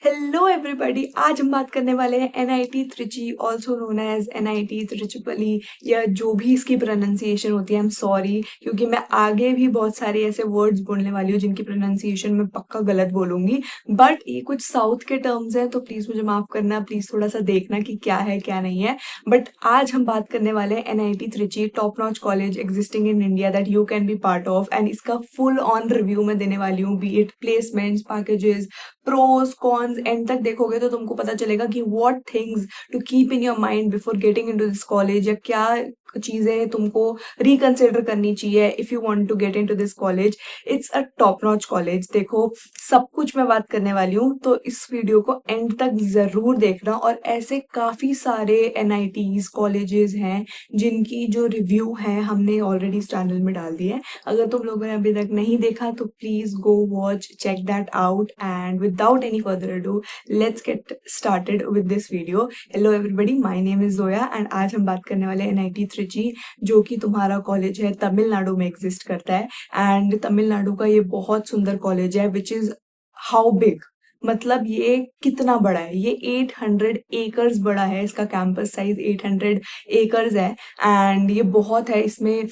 Hello everybody, आज हम बात करने वाले हैं NIT Trichy, also known as NIT Trichirapalli, या जो भी इसकी प्रोनाउंसिएशन होती है। आई एम सॉरी, क्योंकि मैं आगे भी बहुत सारे ऐसे वर्ड्स बोलने वाली हूँ जिनकी प्रोनाउंसिएशन मैं पक्का गलत बोलूंगी, बट ये कुछ साउथ के टर्म्स हैं, तो प्लीज मुझे माफ करना, प्लीज थोड़ा सा देखना कि क्या है क्या नहीं है। बट आज हम बात करने वाले हैं NIT Trichy, top notch college existing in India that you can be part of, and इसका फुल ऑन रिव्यू मैं देने वाली हूँ, be it placements, packages, pros cons. And तक देखोगे तो तुमको पता चलेगा कि what things to keep in your mind before getting into this college, या क्या चीजें तुमको रिकंसिडर करनी चाहिए if you want to get into this college. It's a top notch college. देखो, सब कुछ मैं बात करने वाली हूँ, तो इस वीडियो को एंड तक जरूर देखना। और ऐसे काफी सारे एनआईटीज कॉलेजेस हैं जिनकी जो रिव्यू है हमने ऑलरेडी इस चैनल में डाल दी है। अगर तुम लोगों ने अभी तक नहीं देखा तो please go watch, check that out, and without any further ado let's get started with this video. Hello everybody, my name is Zoya, and आज हम बात करने वाले एनआईटी त्रिची, जो कि तुम्हारा कॉलेज है, तमिलनाडु में एग्जिस्ट करता है। एंड तमिलनाडु का ये बहुत सुंदर कॉलेज है, विच इज हाउ बिग, मतलब ये कितना बड़ा है। ये 800 एकर्स बड़ा है, इसका कैंपस साइज 800 एकर्स है। एंड ये बहुत है, इसमें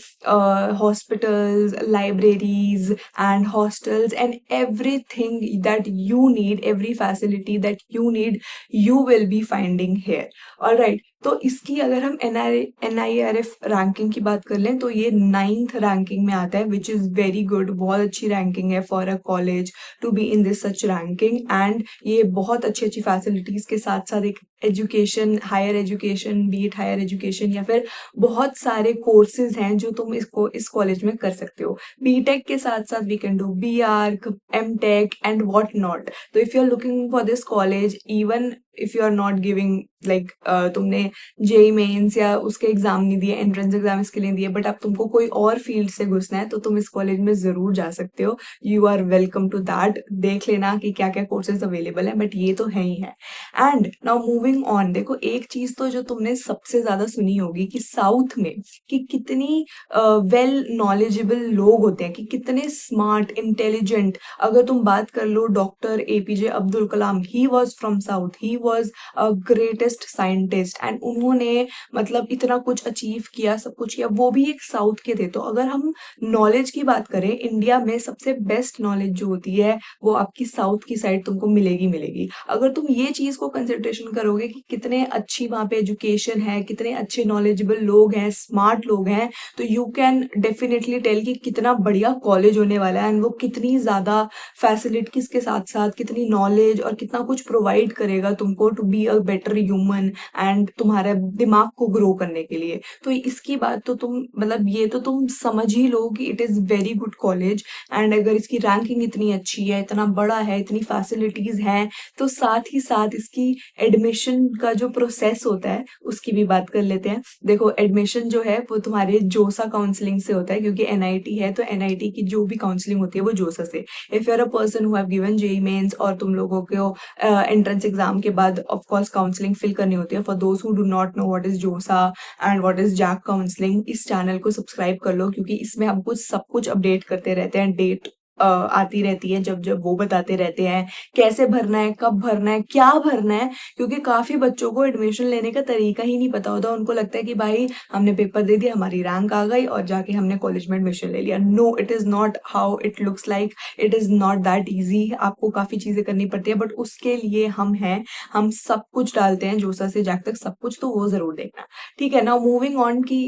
hospitals, libraries and hostels and everything that you need, every facility that you need, you will be finding here. Alright, तो इसकी अगर हम NIRF रैंकिंग की बात कर लें तो ये 9th रैंकिंग में आता है, विच इज वेरी गुड। बहुत अच्छी रैंकिंग है for a college to be in this such ranking. And ये बहुत अच्छी अच्छी फैसिलिटीज के साथ साथ एक education, higher education, beat higher education, या फिर बहुत सारे कोर्सेज हैं जो तुम इस कॉलेज में कर सकते हो। बीटेक के साथ साथ we can do BArch, MTech and what not. तो if you are looking for this college, even if you are not giving like तुमने जेई मेंस या उसके एग्जाम नहीं दिए, एंट्रेंस एग्जाम इसके लिए दिए, बट अब तुमको कोई और फील्ड से घुसना है तो तुम इस कॉलेज में जरूर जा सकते हो। You are welcome to that. देख लेना कि क्या क्या कोर्सेज अवेलेबल है, बट ये तो है ही है। एंड नाउ मूविंग ऑन, देखो एक चीज तो जो तुमने सबसे ज्यादा सुनी होगी कि साउथ में कि कितनी वेल नॉलेजेबल लोग होते हैं, कि कितने स्मार्ट, इंटेलिजेंट। अगर तुम बात कर लो doctor APJ Abdul Kalam, he was from south, he was a greatest scientist, and उन्होंने मतलब इतना कुछ अचीव किया, सब कुछ किया, वो भी एक साउथ के थे। तो अगर हम नॉलेज की बात करें, इंडिया में सबसे बेस्ट नॉलेज जो होती है वो आपकी साउथ की साइड तुमको मिलेगी मिलेगी। अगर तुम ये चीज को कंसिडरेशन करोगे कि कितने अच्छी वहां पे एजुकेशन है, कितने अच्छे नॉलेजेबल लोग हैं, स्मार्ट लोग हैं, तो यू कैन डेफिनेटली टेल कि कितना बढ़िया कॉलेज होने वाला है। एंड वो कितनी ज्यादा फैसिलिटीज के साथ साथ कितनी नॉलेज और कितना कुछ प्रोवाइड करेगा तुमको to be a better human, and तुम्हारे दिमाग को ग्रो करने के लिए। तो इसकी बात तो तुम मतलब ये तो तुम समझ ही लो कि it is very good college. And अगर इसकी रैंकिंग इतनी अच्छी है, इतना बड़ा है, इतनी फैसिलिटीज हैं, तो साथ ही साथ इसकी एडमिशन का जो प्रोसेस होता है उसकी भी बात कर लेते हैं। देखो, एडमिशन जो है वो तुम्हारे जोसा काउंसलिंग से होता है, क्योंकि NIT है तो NIT की जो भी काउंसलिंग होती है वो जोसा से। If you are a person who have given JEE Mains और तुम लोगों को एंट्रेंस एग्जाम के बाद ऑफ कोर्स काउंसलिंग फिल करनी होती है। For those who do not know what is JoSAA and what is JAC counselling, इस चैनल को सब्सक्राइब कर लो, क्योंकि इसमें हम कुछ सब कुछ अपडेट करते रहते हैं। डेट आती रहती है, जब जब वो बताते रहते हैं कैसे भरना है, कब भरना है, क्या भरना है। क्योंकि काफी बच्चों को एडमिशन लेने का तरीका ही नहीं पता होता। उनको लगता है कि भाई हमने पेपर दे दिया, हमारी रैंक आ गई और जाके हमने कॉलेज में एडमिशन ले लिया। No, it is not how it looks like, it is not that easy. आपको काफी चीजें करनी पड़ती है, बट उसके लिए हम हैं, हम सब कुछ डालते हैं जोसा से जैक तक सब कुछ, तो वो जरूर देखना। ठीक है, नाउ मूविंग ऑन की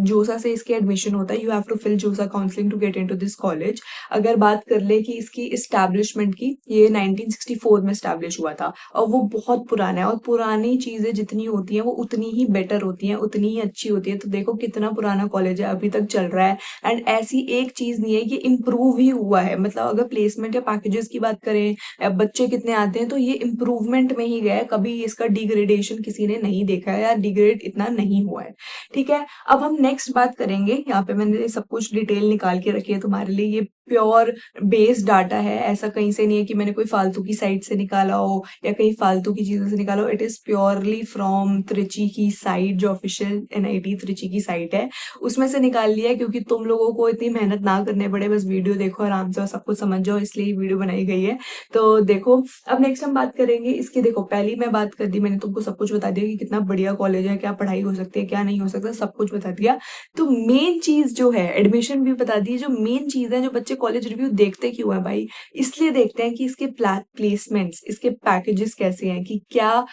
जोसा से इसके एडमिशन होता है। You have to fill JoSAA counselling to get into this college. अगर बात कर ले कि इसकी इस्टेब्लिशमेंट की, ये 1964 में इस्टेब्लिश हुआ था, और वो बहुत पुराना है। और पुरानी चीजें जितनी होती हैं वो उतनी ही बेटर होती हैं, उतनी ही अच्छी होती है। तो देखो कितना पुराना कॉलेज है, अभी तक चल रहा है। एंड ऐसी एक चीज नहीं है कि इम्प्रूव ही हुआ है, मतलब अगर प्लेसमेंट या पैकेजेस की बात करें, बच्चे कितने आते हैं, तो ये इम्प्रूवमेंट में ही गया है। कभी इसका डिग्रेडेशन किसी ने नहीं देखा है, या डिग्रेड इतना नहीं हुआ है। ठीक है, अब हम नेक्स्ट बात करेंगे। यहाँ पे मैंने सब कुछ डिटेल निकाल के रखी है तुम्हारे लिए। ये प्योर बेस्ड डाटा है, ऐसा कहीं से नहीं है कि मैंने कोई फालतू की साइट से निकाला हो या कहीं फालतू की चीज़ों से निकाला हो। It is purely from Trichy की साइट, जो ऑफिशियल एनआईटी त्रिची की साइट है, उसमें से निकाल लिया है, क्योंकि तुम लोगों को इतनी मेहनत ना करने पड़े, बस वीडियो देखो आराम से और सब कुछ समझ जाओ, इसलिए वीडियो बनाई गई है। तो देखो, अब नेक्स्ट हम बात करेंगे इसकी। देखो, पहली मैं बात कर दी, मैंने तुमको सब कुछ बता दिया कि कितना बढ़िया कॉलेज है, क्या पढ़ाई हो सकती है, क्या नहीं हो सकता, सब कुछ बता दिया। तो मेन चीज जो है, एडमिशन भी बता दी। जो मेन चीज है, जो बच्चे कॉलेज रिव्यू देखते क्यों है भाई, इसलिए देखते हैं कि इसके प्लेसमेंट्स, इसके पैकेजेस कैसे हैं, कि क्या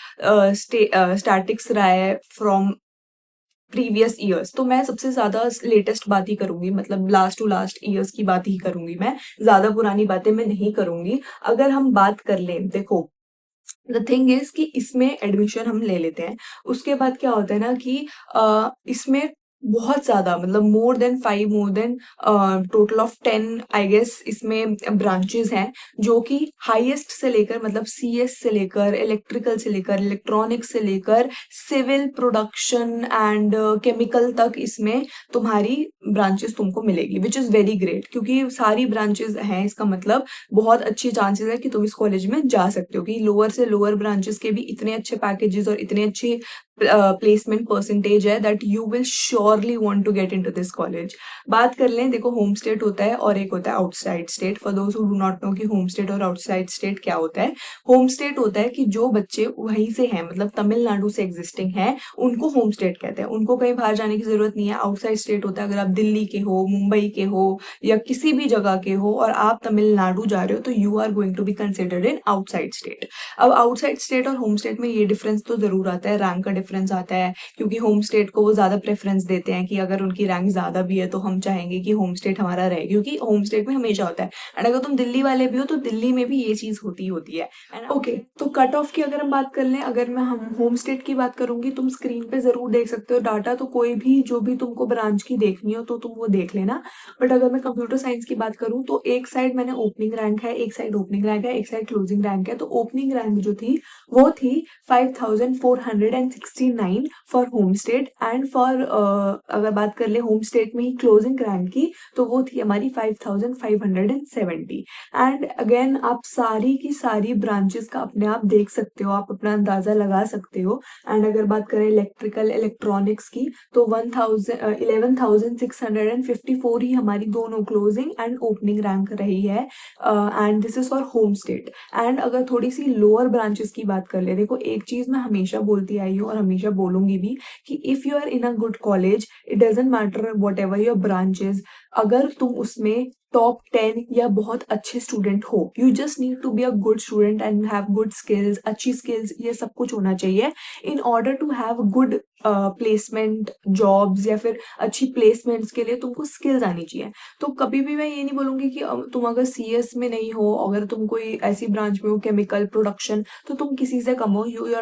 स्टैटिक्स रहा है फ्रॉम प्रीवियस ईयर्स। तो मैं सबसे ज्यादा लेटेस्ट बात ही करूंगी, मतलब लास्ट टू लास्ट ईयर्स की बात ही करूंगी, मैं ज्यादा पुरानी बातें मैं नहीं करूंगी। अगर हम बात कर लें, देखो द थिंग इज कि इसमें एडमिशन हम ले लेते हैं, उसके बाद क्या होता है ना कि इसमें बहुत ज्यादा, मतलब more than 5, more than total of 10 I guess इसमें ब्रांचेस हैं, जो कि हाईएस्ट से लेकर, मतलब सीएस से लेकर, इलेक्ट्रिकल से लेकर, इलेक्ट्रॉनिक्स से लेकर, सिविल, प्रोडक्शन एंड केमिकल तक इसमें तुम्हारी ब्रांचेस तुमको मिलेगी, विच इज वेरी ग्रेट, क्योंकि सारी ब्रांचेस हैं, इसका मतलब बहुत अच्छी चांसेस है कि तुम इस कॉलेज में जा सकते हो, कि लोअर से लोअर ब्रांचेस के भी इतने अच्छे पैकेजेस और इतने अच्छे प्लेसमेंट परसेंटेज है that you will surely want to get into this college. बात कर लें, देखो होम स्टेट होता है और एक होता है outside state. For those who do not no कि होम स्टेट और आउटसाइड स्टेट क्या होता है। होम स्टेट होता है कि जो बच्चे वहीं से हैं, मतलब तमिलनाडु से एग्जिस्टिंग है, उनको होम स्टेट कहते हैं, उनको कहीं बाहर जाने की जरूरत नहीं है। आउटसाइड स्टेट होता है अगर आप दिल्ली के हो, मुंबई के हो या किसी भी जगह के हो और आप तमिलनाडु जा रहे हो, तो you are going to be considered in outside state. अब आउटसाइड स्टेट और होम स्टेट में ये डिफरेंस तो जरूर आता है, रैंक का डिफरेंस आता है, क्योंकि होम स्टेट को वो ज्यादा प्रेफरेंस देते हैं कि अगर उनकी रैंक ज्यादा भी है तो हम चाहेंगे कि होम स्टेट हमारा रहे, क्योंकि होम स्टेट में हमेशा होता है। एंड अगर तुम दिल्ली वाले भी हो तो दिल्ली में भी ये चीज होती है। ओके, तो कट ऑफ की अगर हम बात कर लें, अगर मैं हम होम स्टेट की बात करूंगी, तुम स्क्रीन पे जरूर देख सकते हो डाटा, तो कोई भी जो भी तुमको ब्रांच की देखनी हो तो तुम वो देख लेना। बट अगर मैं कंप्यूटर साइंस की बात करूं, तो एक साइड मैंने ओपनिंग रैंक है, एक साइड ओपनिंग रैंक है, एक साइड क्लोजिंग रैंक है। तो ओपनिंग रैंक जो थी वो थी 5469 for home state, and for अगर बात कर ले होम स्टेट में ही क्लोजिंग रैंक की, तो वो थी हमारी 5570। एंड अगेन आप सारी की सारी ब्रांचेस का अपने आप देख सकते हो, आप अपना अंदाजा लगा सकते हो। एंड अगर बात करें इलेक्ट्रिकल इलेक्ट्रॉनिक्स की, तो 11,654 ही हमारी दोनों क्लोजिंग एंड ओपनिंग रैंक रही है। And this is for home state. And अगर थोड़ी सी लोअर ब्रांचेस की बात कर ले, देखो एक चीज मैं हमेशा बोलती आई हूँ और हमेशा बोलूंगी भी, कि if you are in a good college, it doesn't matter whatever your branches, अगर तुम उसमें टॉप 10 या बहुत अच्छे स्टूडेंट हो, you just need to be a good student and have good skills, अच्छी स्किल्स, ये सब कुछ होना चाहिए in order to have good placement jobs, या फिर अच्छी प्लेसमेंट्स के लिए तुमको स्किल्स आनी चाहिए। तो कभी भी मैं ये नहीं बोलूंगी कि तुम अगर सीएस में नहीं हो, अगर तुम कोई ऐसी ब्रांच में हो केमिकल प्रोडक्शन, तो तुम किसी से कम हो, you are you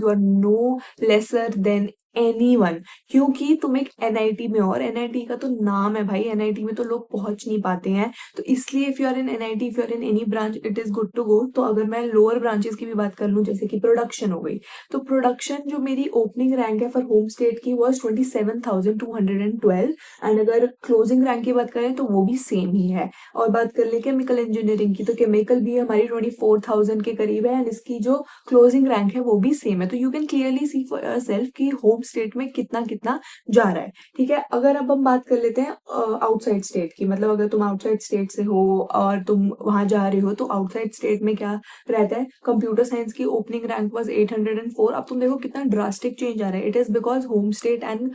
are no lesser than anyone, क्योंकि तुम एक एनआईटी में हो, और एनआईटी का तो नाम है भाई, एनआईटी में तो लोग पहुंच नहीं पाते हैं। तो इसलिए if you are in NIT, if you are in any branch, it is good to go. तो अगर मैं लोअर ब्रांचेस की भी बात कर लूं, जैसे कि प्रोडक्शन हो गई, तो प्रोडक्शन जो मेरी ओपनिंग रैंक है फॉर होम स्टेट की वॉज 27,212, एंड अगर क्लोजिंग रैंक की बात करें तो वो भी सेम ही है। और बात कर ले केमिकल इंजीनियरिंग की, तो केमिकल भी हमारी 24,000 के करीब है, एंड इसकी जो क्लोजिंग रैंक है वो भी सेम है। तो you can clearly see for yourself कि होम स्टेट में कितना कितना जा रहा है। ठीक है, अगर अब हम बात कर लेते हैं आउटसाइड स्टेट की, मतलब अगर तुम आउटसाइड स्टेट से हो और तुम वहां जा रहे हो, तो आउटसाइड स्टेट में क्या रहता है। कंप्यूटर साइंस की ओपनिंग रैंक वाज 804। अब तुम देखो कितना ड्रास्टिक चेंज आ रहा है। It is because home state and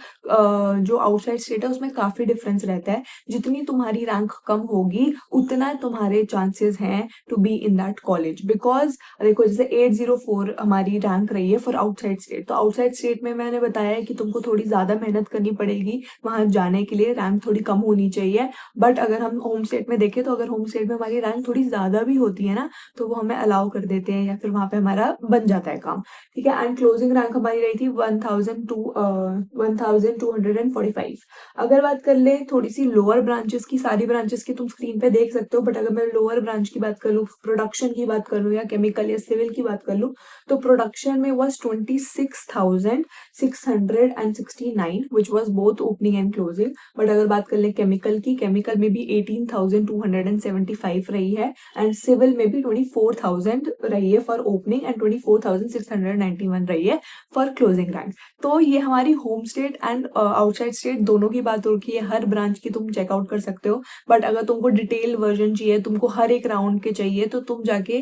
जो आउटसाइड स्टेट है उसमें काफी डिफरेंस रहता है। जितनी तुम्हारी रैंक कम होगी, उतना तुम्हारे चांसेस हैं to be in that college. Because देखो, जैसे 804 हमारी रैंक रही है फॉर आउटसाइड स्टेट, तो आउटसाइड स्टेट में मैंने बताया है कि तुमको थोड़ी ज्यादा मेहनत करनी पड़ेगी वहां जाने के लिए, रैंक थोड़ी कम होनी चाहिए। बट अगर हम होम स्टेट में देखें, तो अगर होम स्टेट में हमारी रैंक थोड़ी ज्यादा भी होती है ना, तो वो हमें अलाउ कर देते हैं, या फिर वहां पे हमारा बन जाता है काम। ठीक है, एंड क्लोजिंग रैंक हमारी रही थी 1245। अगर बात कर ले थोड़ी सी लोअर ब्रांचेस की, सारी ब्रांचेस की तुम स्क्रीन पे देख सकते हो, बट अगर मैं लोअर ब्रांच की बात कर लूँ, प्रोडक्शन की बात कर लूँ या केमिकल या सिविल की बात कर लूँ, तो प्रोडक्शन में was 26,600 669 which was both opening and closing. But अगर बात कर लें केमिकल की, केमिकल में भी 18,275 रही है एंड सिविल में भी 24,000 रही है फॉर ओपनिंग एंड 24,691 रही है फॉर क्लोजिंग रैंक। तो ये हमारी home state and outside state दोनों की बात होगी है, हर ब्रांच की तुम चेकआउट कर सकते हो। बट अगर तुमको डिटेल वर्जन चाहिए, तुमको हर एक राउंड के चाहिए, तो तुम जाके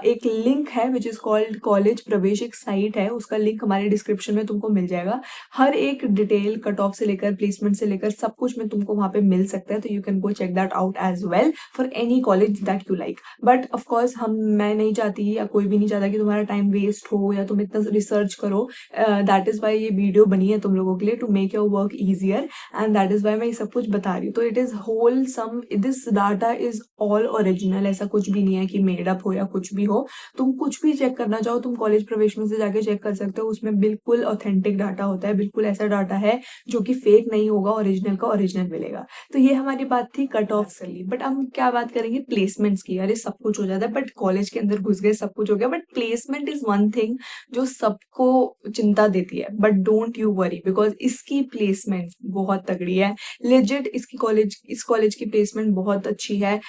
एक लिंक है विच इज कॉल्ड कॉलेज प्रवेश, एक साइट है, उसका लिंक हमारे डिस्क्रिप्शन में तुमको मिल जाएगा। हर एक डिटेल कट ऑफ से लेकर प्लेसमेंट से लेकर सब कुछ में तुमको वहां पे मिल सकता है, तो you can go check that out as well for any college that you like. But of course मैं नहीं चाहती या कोई भी नहीं चाहता कि तुम्हारा टाइम वेस्ट हो या तुम इतना रिसर्च करो। दैट इज वाई ये वीडियो बनी है तुम लोगों के लिए, to make your work easier, and that is why मैं ये सब कुछ बता रही हूँ। तो it is wholesome, this data is all original, ऐसा कुछ भी नहीं है कि मेड अप हो या कुछ भी हो। तुम कुछ भी चेक करना चाहो तुम कॉलेज प्रवेश में से जाके चेक कर सकते हो, उसमें बिल्कुल ऑथेंटिक डाटा होता है, बिल्कुल ऐसा डाटा है जो कि फेक नहीं होगा, ओरिजिनल का ओरिजिनल मिलेगा। तो ये हमारी बात थी कट ऑफ से ली। बट हम क्या बात करेंगे प्लेसमेंट्स की। अरे सब कुछ हो जाता है, बट कॉलेज के अंदर घुस गए सब कुछ हो गया, but placement is one thing जो सबको चिंता देती है। But don't you worry, because इसकी प्लेसमेंट बहुत तगड़ी है, लेजिट। इस कॉलेज की प्लेसमेंट बहुत अच्छी है।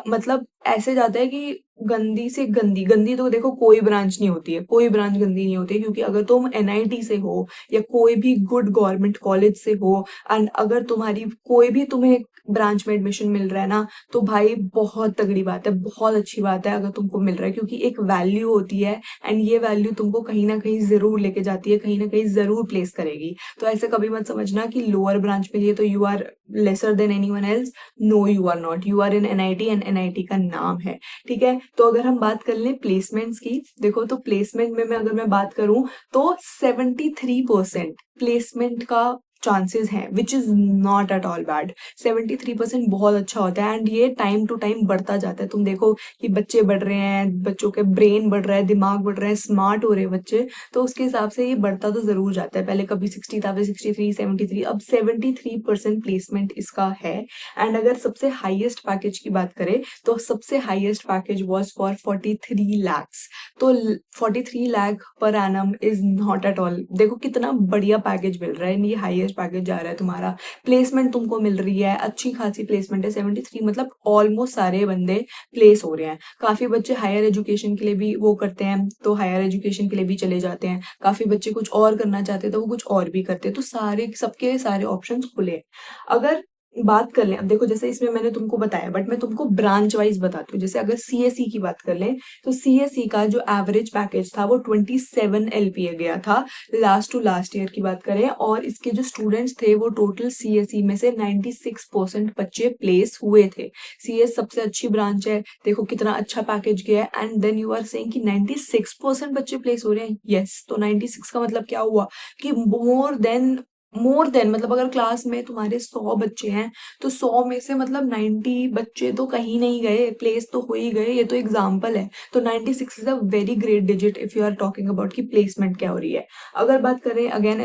मतलब ऐसे जाता है कि गंदी से गंदी, गंदी तो देखो कोई ब्रांच नहीं होती है, कोई ब्रांच गंदी नहीं होती है, क्योंकि अगर तुम एनआईटी से हो या कोई भी गुड गवर्नमेंट कॉलेज से हो एंड अगर तुम्हारी कोई भी तुम्हें ब्रांच में एडमिशन मिल रहा है ना, तो भाई बहुत तगड़ी बात है, बहुत अच्छी बात है अगर तुमको मिल रहा है, क्योंकि एक वैल्यू होती है एंड ये वैल्यू तुमको कहीं ना कहीं जरूर लेके जाती है, कहीं ना कहीं जरूर प्लेस करेगी। तो ऐसे कभी मत समझना कि लोअर ब्रांच में लिए तो you are lesser than anyone else. No, you are not, you are in NIT and NIT का नाम है, ठीक है। तो अगर हम बात कर लें प्लेसमेंट्स की, देखो तो प्लेसमेंट में अगर मैं बात करूं तो 73% प्लेसमेंट का चांसेस हैं, which is not at all bad. 73% बहुत अच्छा होता है एंड ये टाइम टू टाइम बढ़ता जाता है। तुम देखो कि बच्चे बढ़ रहे हैं, बच्चों के ब्रेन बढ़ रहा है, दिमाग बढ़ रहा है, स्मार्ट हो रहे हैं बच्चे, तो उसके हिसाब से ये बढ़ता तो जरूर जाता है। पहले कभी 60 था, फिर 63, 73, अब 73% प्लेसमेंट इसका है। एंड अगर सबसे हाईएस्ट पैकेज की बात करें तो सबसे highest package was for 43 lakhs। तो 43 lakh per annum is not at all, देखो कितना बढ़िया पैकेज मिल रहा है, ये हाईएस्ट पैकेज जा रहा है तुम्हारा, प्लेसमेंट तुमको मिल रही है, अच्छी खासी प्लेसमेंट है। 73 मतलब ऑलमोस्ट सारे बंदे प्लेस हो रहे हैं। काफी बच्चे हायर एजुकेशन के लिए भी वो करते हैं, तो हायर एजुकेशन के लिए भी चले जाते हैं। काफी बच्चे कुछ और करना चाहते हैं तो वो कुछ और भी करते हैं। तो सारे सबके सारे ऑप्शंस खुले हैं। अगर बात कर लें, अब देखो जैसे इसमें मैंने तुमको बताया, बट मैं तुमको ब्रांच वाइज बताती हूँ। जैसे अगर सीएसई की बात कर लें तो सीएसई का जो एवरेज पैकेज था वो 27 एलपीए गया था लास्ट टू लास्ट ईयर की बात करें, और इसके जो स्टूडेंट्स थे वो टोटल सीएसई में से 96% बच्चे प्लेस हुए थे। सीएस सबसे अच्छी ब्रांच है, देखो कितना अच्छा पैकेज गया है, and then you are saying कि 96% बच्चे प्लेस हो रहे हैं। यस, तो 96 का मतलब क्या हुआ कि मोर देन मतलब अगर क्लास में तुम्हारे 100 बच्चे हैं तो 100 में से मतलब 90 बच्चे तो कहीं नहीं गए, प्लेस तो हो ही गए, ये तो एग्जाम्पल है। तो 96 is a very great digit if you are talking about कि प्लेसमेंट क्या हो रही है। अगर बात करें अगेन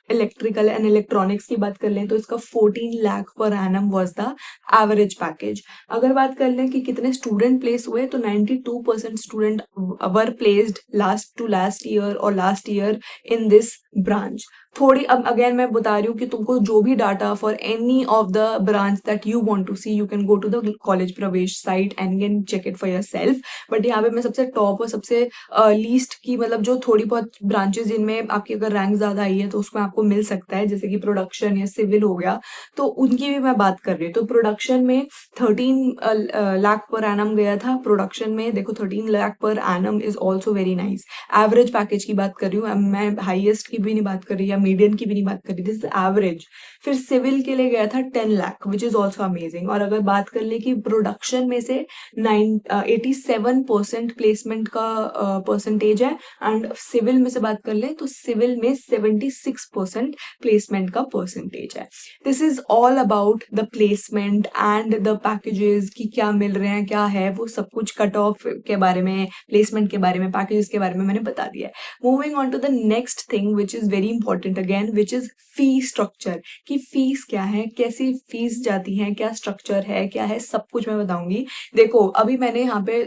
इलेक्ट्रिकल एंड इलेक्ट्रॉनिक्स की बात कर लें तो इसका 14 lakh per annum was the average package. अगर बात कर लें कि कितने स्टूडेंट प्लेस हुए तो 92% student were placed last to last year और last year in this branch. थोड़ी अब अगेन मैं बता रही हूँ कि तुमको जो भी data for any of the branch that you want to see, you can go to the college Pravesh site and can check it for yourself. But यहाँ पे मैं सबसे टॉप और सबसे लीस्ट की मतलब जो थोड़ी बहुत ब्रांचेस जिनमें आपकी अगर रैंक ज्यादा आई है तो उसमें आपको मिल सकता है, जैसे कि प्रोडक्शन या सिविल हो गया, तो उनकी भी मैं बात कर रही हूँ। तो प्रोडक्शन में 13 लाख पर एनम गया था। प्रोडक्शन में देखो 13 lakh per annum is also very nice. Average package की बात कर रही हूँ, मैं हाईएस्ट की भी नहीं बात कर रही या मीडियन की भी नहीं बात कर रही, दिस एवरेज। फिर सिविल के लिए गया था 10 lakh which is also amazing. और अगर बात कर ले कि प्रोडक्शन में से 87% प्लेसमेंट का परसेंटेज है, एंड सिविल में से बात कर ले तो सिविल में 76% प्लेसमेंट का परसेंटेज है। This is all about the placement and the packages की क्या मिल रहे हैं, क्या है वो सब कुछ, कट ऑफ के बारे में, प्लेसमेंट के बारे में, पैकेजेस के बारे में मैंने बता दिया है। Moving on to the next thing which is very important again, which is fee structure. कि फीस क्या है, कैसी फीस जाती है, क्या स्ट्रक्चर है, क्या है, सब कुछ मैं बताऊंगी। देखो अभी मैंने यहाँ पे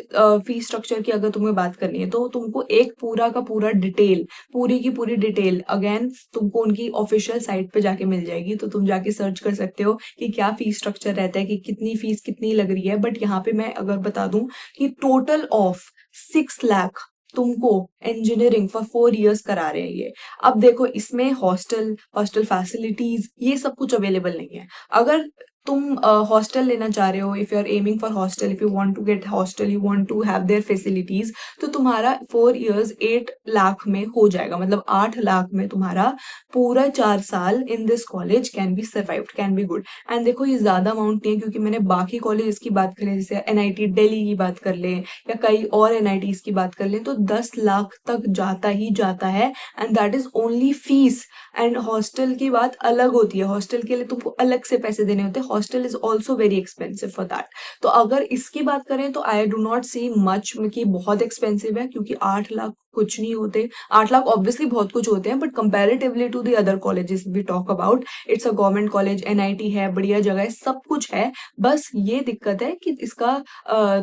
फी स्ट्रक्चर की अगर तुम्हें बात करनी है तो तुमको एक पूरा का पूरा डिटेल, पूरी की पूरी डिटेल अगेन तुमको तुमको उनकी ऑफिशियल साइट पे जाके मिल जाएगी, तो तुम जाके सर्च कर सकते हो कि क्या फीस स्ट्रक्चर रहता है, कि कितनी फीस कितनी लग रही है। बट यहाँ पे मैं अगर बता दूं कि टोटल ऑफ 6 लाख तुमको इंजीनियरिंग फॉर 4 इयर्स करा रहे हैं ये। अब देखो इसमें हॉस्टल हॉस्टल फैसिलिटीज ये सब कुछ अवेलेबल नहीं है। अगर तुम हॉस्टल लेना चाह रहे हो, if you are aiming for hostel, if you want to get hostel, you want to have their facilities, तो तुम्हारा 4 इयर्स 8 लाख में हो जाएगा। मतलब 8 लाख में तुम्हारा पूरा 4 साल in this college can be survived, can be good. And देखो ये ज्यादा अमाउंट नहीं है, क्योंकि मैंने बाकी कॉलेज की बात करें, जैसे एनआईटी दिल्ली की बात कर ले या कई और एनआईटीज की बात कर ले, तो 10 लाख तक जाता ही जाता है। And that is only fees. And hostel की बात अलग होती है, हॉस्टल के लिए तुमको अलग से पैसे देने होते हैं। Hostel is also very expensive for that. तो अगर इसकी बात करें तो I do not see much कि बहुत एक्सपेंसिव है, क्योंकि 8 लाख कुछ नहीं होते। 8 लाख ऑब्वियसली बहुत कुछ होते हैं, but comparatively to the other colleges we talk about, it's a government college, NIT है, बढ़िया जगह है, सब कुछ है। बस ये दिक्कत है कि इसका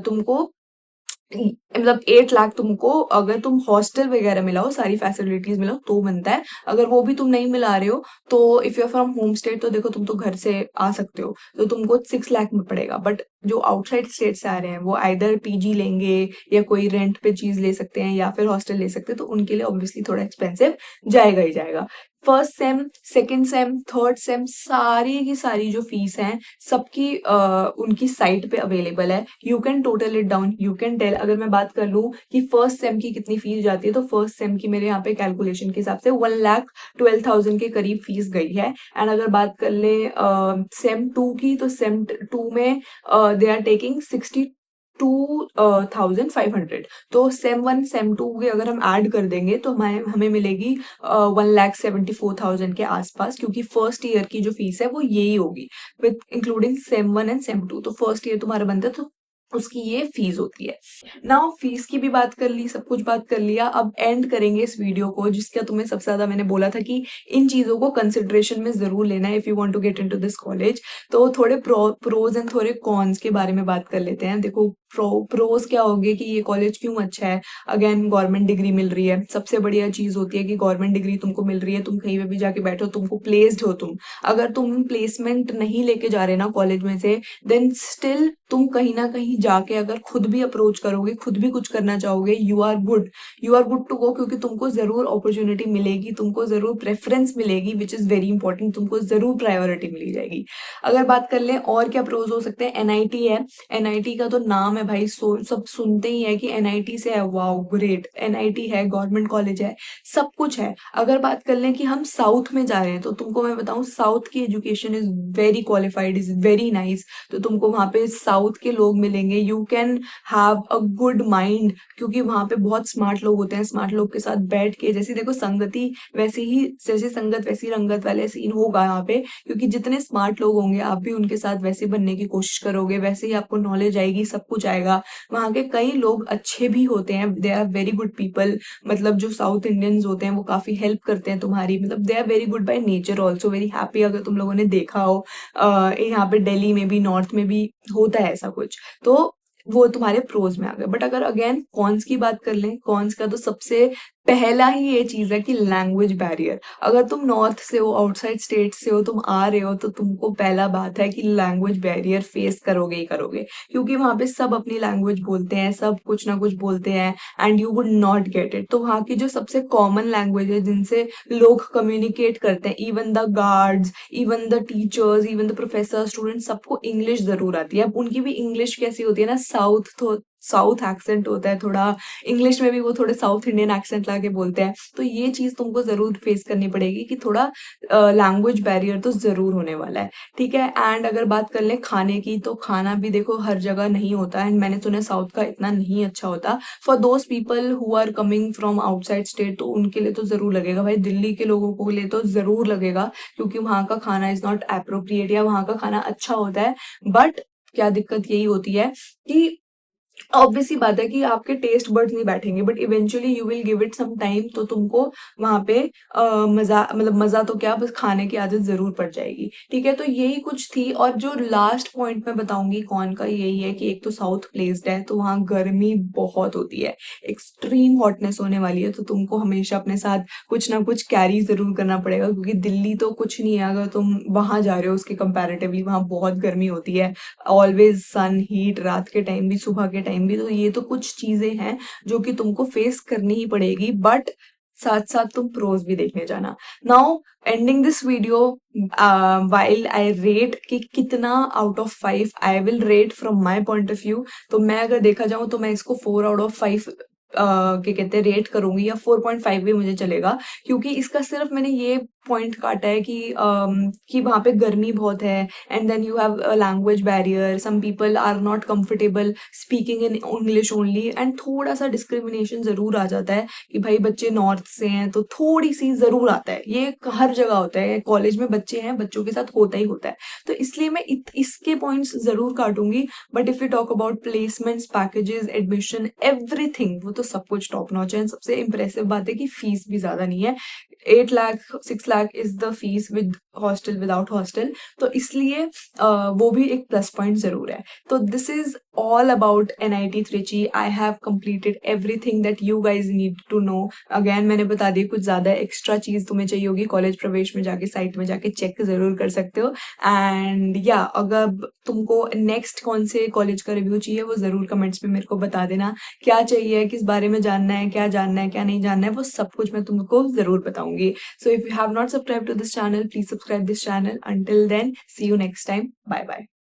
तुमको मतलब 8 लाख तुमको अगर तुम हॉस्टल वगैरह मिलाओ, सारी फैसिलिटीज मिलाओ तो बनता है। अगर वो भी तुम नहीं मिला रहे हो, तो if you are from home state, तो देखो तुम तो घर से आ सकते हो, तो तुमको 6 लाख में पड़ेगा। बट जो आउटसाइड स्टेट से आ रहे हैं वो आइदर पीजी लेंगे या कोई रेंट पे चीज ले सकते हैं या फिर हॉस्टल ले सकते हैं, तो उनके लिए ऑब्वियसली थोड़ा एक्सपेंसिव जाएगा ही जाएगा। First sem, second same, third same, सारी की सारी जो फीस है सबकी उनकी साइट पे अवेलेबल है। You can total it down, you can tell. अगर मैं बात कर लूं कि फर्स्ट सेम की कितनी फीस जाती है, तो फर्स्ट सेम की मेरे यहाँ पे कैलकुलेशन के हिसाब से 1,12,000 के करीब फीस गई है। एंड अगर बात कर ले सेम 2 की, तो सेम 2 में दे आर टेकिंग 62,500। तो सेम 1 सेम 2 के अगर हम ऐड कर देंगे तो हमें मिलेगी 1,74,000 के आसपास, क्योंकि फर्स्ट ईयर की जो फीस है वो यही होगी with including same 1 and same 2। तो फर्स्ट ईयर तुम्हारा बनता है, तो उसकी ये फीस होती है। नाउ फीस की भी बात कर ली, सब कुछ बात कर लिया। अब एंड करेंगे इस वीडियो को, जिसका तुम्हें सबसे ज्यादा मैंने बोला था कि इन चीजों को कंसिडरेशन में जरूर लेना है if you want to get into this college. तो थोड़े प्रोज एंड थोड़े कॉन्स के बारे में बात कर लेते हैं। देखो प्रोज क्या होंगे कि ये कॉलेज क्यों अच्छा है। अगेन गवर्नमेंट डिग्री मिल रही है, सबसे बढ़िया चीज होती है कि गवर्नमेंट डिग्री तुमको मिल रही है, तुम कहीं पे भी जाके बैठो, तुमको प्लेस्ड हो तुम। अगर तुम प्लेसमेंट नहीं लेके जा रहे ना कॉलेज में से, देन स्टिल तुम कहीं ना कहीं जाके अगर खुद भी अप्रोच करोगे, खुद भी कुछ करना चाहोगे, you are good, you are good to go, क्योंकि तुमको जरूर अपॉर्चुनिटी मिलेगी, तुमको जरूर प्रेफरेंस मिलेगी, विच इज वेरी इंपॉर्टेंट, तुमको जरूर प्रायोरिटी मिली जाएगी। अगर बात कर ले और क्या प्रोज हो सकते हैं, एनआईटी है। एनआईटी का तो नाम है भाई, सब सुनते ही है कि एनआईटी से है, वाओ ग्रेट, एनआईटी है, गवर्नमेंट कॉलेज है, सब कुछ है। अगर बात कर लें कि हम साउथ में जा रहे हैं, तो तुमको मैं बताऊं साउथ की education is very qualified, is very nice. तो तुमको वहां पे साउथ के लोग मिलेंगे, you can have a good mind, क्योंकि वहां पे बहुत स्मार्ट लोग होते हैं। स्मार्ट लोग के साथ बैठ के, जैसे देखो संगति वैसे ही, जैसे संगत वैसी रंगत वाले सीन होगा यहाँ पे, क्योंकि जितने स्मार्ट लोग होंगे आप भी उनके साथ वैसे बनने की कोशिश करोगे, वैसे ही आपको नॉलेज आएगी, सब कुछ आएगा। वहां के कई लोग अच्छे भी होते हैं, they are very good people. मतलब जो साउथ इंडियंस होते हैं वो काफी हेल्प करते हैं तुम्हारी, मतलब they are very good by nature, also very happy. अगर तुम लोगों ने देखा हो यहाँ पे दिल्ली में भी, नॉर्थ में भी होता है ऐसा कुछ, तो वो तुम्हारे प्रोज में आ गए। बट अगर अगेन कॉन्स की बात कर लें, कॉन्स का तो सबसे पहला ही ये चीज है कि लैंग्वेज बैरियर। अगर तुम नॉर्थ से हो, आउटसाइड स्टेट से हो, तुम आ रहे हो, तो तुमको पहला बात है कि लैंग्वेज बैरियर फेस करोगे ही करोगे, क्योंकि वहां पे सब अपनी लैंग्वेज बोलते हैं, सब कुछ ना कुछ बोलते हैं, and you would not get it. तो वहां की जो सबसे कॉमन लैंग्वेज है जिनसे लोग कम्युनिकेट करते हैं, even the guards, even the teachers, even the professor, student, सबको इंग्लिश जरूर आती है। अब उनकी भी इंग्लिश कैसी होती है ना, साउथ एक्सेंट होता है थोड़ा, इंग्लिश में भी वो थोड़े साउथ इंडियन एक्सेंट लाके बोलते हैं। तो ये चीज तुमको जरूर फेस करनी पड़ेगी कि थोड़ा लैंग्वेज बैरियर तो जरूर होने वाला है, ठीक है। एंड अगर बात कर ले खाने की, तो खाना भी देखो हर जगह नहीं होता है, एंड मैंने सुना साउथ का इतना नहीं अच्छा होता। For those people who are coming from outside state, तो उनके लिए तो जरूर लगेगा भाई, दिल्ली के लोगों को लिए तो जरूर लगेगा, क्योंकि वहां का खाना इज नॉट अप्रोप्रिएट, या वहां का खाना अच्छा होता है, बट क्या दिक्कत यही होती है कि ऑब्वियस सी बात है कि आपके टेस्ट बड्स नहीं बैठेंगे, but eventually you will give it some time, तो तुमको वहां पे मजा, मतलब मजा तो क्या, बस खाने की आदत जरूर पड़ जाएगी। ठीक है, तो यही कुछ थी। और जो लास्ट पॉइंट मैं बताऊंगी कौन का, यही है कि एक तो साउथ प्लेस्ड है, तो वहाँ गर्मी बहुत होती है, एक्सट्रीम हॉटनेस होने वाली है, तो तुमको हमेशा अपने साथ कुछ ना कुछ कैरी जरूर करना पड़ेगा, क्योंकि दिल्ली तो कुछ नहीं है अगर तुम वहां जा रहे हो, उसके कंपैरेटिवली वहां बहुत गर्मी होती है। ऑलवेज सन, हीट, रात के टाइम भी, सुबह के टाइम भी। तो ये तो कुछ चीजें हैं जो कि तुमको फेस करनी ही पड़ेगी, बट साथ साथ तुम प्रोज भी देखने जाना। Now ending this video, while I rate कि कितना out of 5 I will rate from my point of view, तो मैं अगर देखा जाऊं तो मैं इसको 4 आउट ऑफ 5 क्या कहते हैं रेट करूंगी, या 4.5 भी मुझे चलेगा, क्योंकि इसका सिर्फ मैंने ये पॉइंट काटा है कि वहां पे गर्मी बहुत है, and then you have language barrier, some people are not comfortable speaking in English only, and थोड़ा सा डिस्क्रिमिनेशन जरूर आ जाता है कि भाई बच्चे नॉर्थ से हैं, तो थोड़ी सी जरूर आता है, ये हर जगह होता है, कॉलेज में बच्चे हैं, बच्चों के साथ होता ही होता है। तो इसलिए मैं इसके पॉइंट्स जरूर काटूंगी, but if you talk about placements, packages, admission, everything, वो तो सब कुछ टॉप नॉच है। सबसे इंप्रेसिव बात है कि फीस भी ज्यादा नहीं है, 8 lakh 6 lakh is the fees with hostel, without hostel, तो इसलिए वो भी एक प्लस पॉइंट जरूर है। तो this is all about NIT Trichy। I have completed everything that you guys need to know। Again मैंने बता दी, कुछ ज्यादा एक्स्ट्रा चीज तुम्हें चाहिए होगी, कॉलेज प्रवेश में जाके साइट में जाके चेक जरूर कर सकते हो। एंड या अगर तुमको नेक्स्ट कौन से कॉलेज का रिव्यू चाहिए, वो जरूर कमेंट्स में मेरे को बता देना, क्या चाहिए, किस बारे में जानना है, क्या जानना है, क्या नहीं जानना है, वो सब कुछ मैं तुमको जरूर बताऊंगी। So if you have not subscribed to this channel, please subscribe this channel. Until then, see you next time. Bye bye.